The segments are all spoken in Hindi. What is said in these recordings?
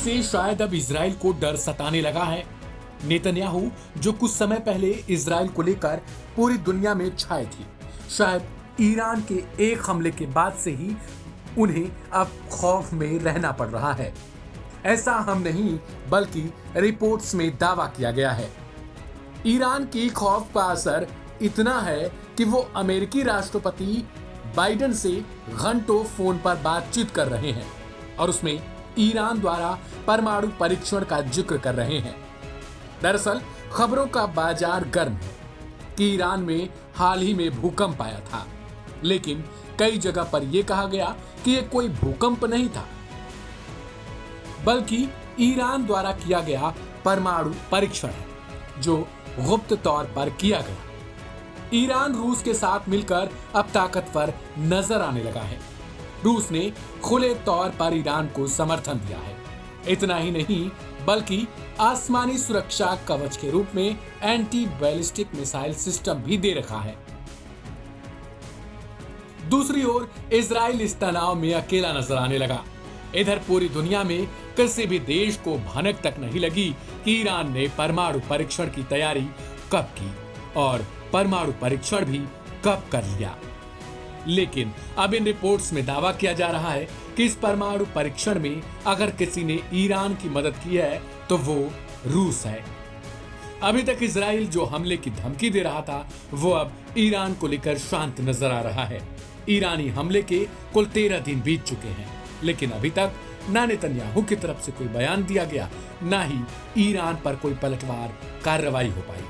से शायद अब इजराइल को डर सताने लगा है। नेतन्याहू जो कुछ समय पहले इजराइल को लेकर पूरी दुनिया में छाए थे, शायद ईरान के एक हमले के बाद से ही उन्हें अब खौफ में रहना पड़ रहा है। ऐसा हम नहीं बल्कि रिपोर्ट्स में दावा किया गया है। ईरान की खौफ का असर इतना है कि वो अमेरिकी राष्ट्रपति बाइडेन से घंटों फोन पर बातचीत कर रहे हैं और उसमें ईरान द्वारा परमाणु परीक्षण का जिक्र कर रहे हैं। दरअसल खबरों का बाजार गर्म है कि ईरान में हाल ही में भूकंप आया था, लेकिन कई जगह पर यह कहा गया कि यह कोई भूकंप नहीं था, बल्कि ईरान द्वारा किया गया परमाणु परीक्षण है जो गुप्त तौर पर किया गया। ईरान रूस के साथ मिलकर अब ताकतवर नजर आने लगा है। रूस ने खुले तौर पर ईरान को समर्थन दिया है। इतना ही नहीं बल्कि आसमानी सुरक्षा कवच के रूप में एंटी बैलिस्टिक मिसाइल सिस्टम भी दे रखा है। दूसरी ओर इजराइल इस तनाव में अकेला नजर आने लगा। इधर पूरी दुनिया में किसी भी देश को भनक तक नहीं लगी कि ईरान ने परमाणु परीक्षण की तैयारी कब की और परमाणु परीक्षण भी कब कर लिया। लेकिन अब इन रिपोर्ट्स में दावा किया जा रहा है कि इस परमाणु परीक्षण में अगर किसी ने ईरान की मदद की है तो वो रूस है। अभी तक इजराइल जो हमले की धमकी दे रहा था वो अब ईरान को लेकर शांत नजर आ रहा है। ईरानी हमले के कुल 13 दिन बीत चुके हैं, लेकिन अभी तक ना नेतन्याहू की तरफ से कोई बयान दिया गया, ना ही ईरान पर कोई पलटवार कार्रवाई हो पाई।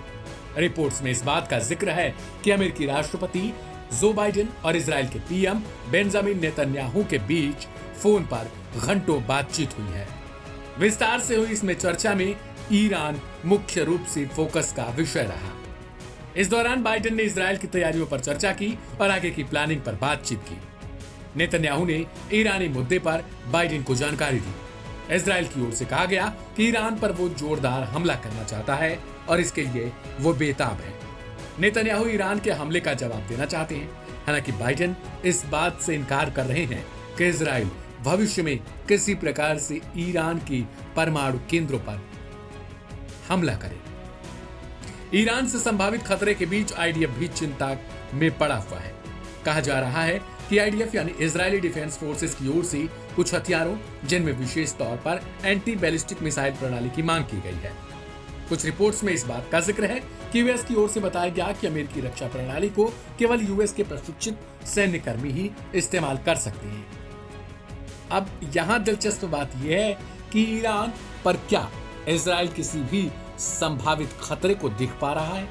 रिपोर्ट्स में इस बात का जिक्र है कि अमेरिकी राष्ट्रपति जो बाइडेन और इजराइल के पीएम बेंजामिन नेतन्याहू के बीच फोन पर घंटों बातचीत हुई है। विस्तार से हुई इसमें चर्चा में ईरान मुख्य रूप से फोकस का विषय रहा। इस दौरान बाइडेन ने इजराइल की तैयारियों पर चर्चा की और आगे की प्लानिंग पर बातचीत की। नेतन्याहू ने ईरानी मुद्दे पर बाइडेन को जानकारी दी। इजराइल की ओर से कहा गया कि ईरान पर वो जोरदार हमला करना चाहता है और इसके लिए वो बेताब है। नेतन्याहू ईरान के हमले का जवाब देना चाहते हैं। हालांकि बाइडेन इस बात से इनकार कर रहे हैं कि इजराइल भविष्य में किसी प्रकार से ईरान की परमाणु केंद्रों पर हमला करे। ईरान से संभावित खतरे के बीच आईडीएफ भी चिंता में पड़ा हुआ है। कहा जा रहा है कि आईडीएफ यानी इजरायली डिफेंस फोर्सेस की ओर से कुछ हथियारों, जिनमें विशेष तौर पर एंटी बैलिस्टिक मिसाइल प्रणाली की मांग की गई है। कुछ रिपोर्ट्स में इस बात का जिक्र है कि यूएस की ओर से बताया गया कि अमेरिकी रक्षा प्रणाली को केवल यूएस के प्रशिक्षित सैन्यकर्मी ही इस्तेमाल कर सकते हैं। अब यहाँ दिलचस्प बात यह है कि ईरान पर क्या इजराइल किसी भी संभावित खतरे को दिख पा रहा है?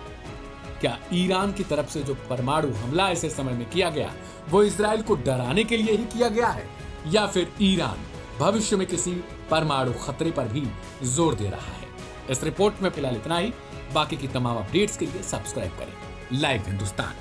क्या ईरान की तरफ से जो परमाणु हमला ऐसे समय में किया गया वो इजराइल को डराने के लिए ही किया गया है, या फिर ईरान भविष्य में किसी परमाणु खतरे पर भी जोर दे रहा है? इस रिपोर्ट में फिलहाल इतना ही। बाकी की तमाम अपडेट्स के लिए सब्सक्राइब करें लाइव हिंदुस्तान।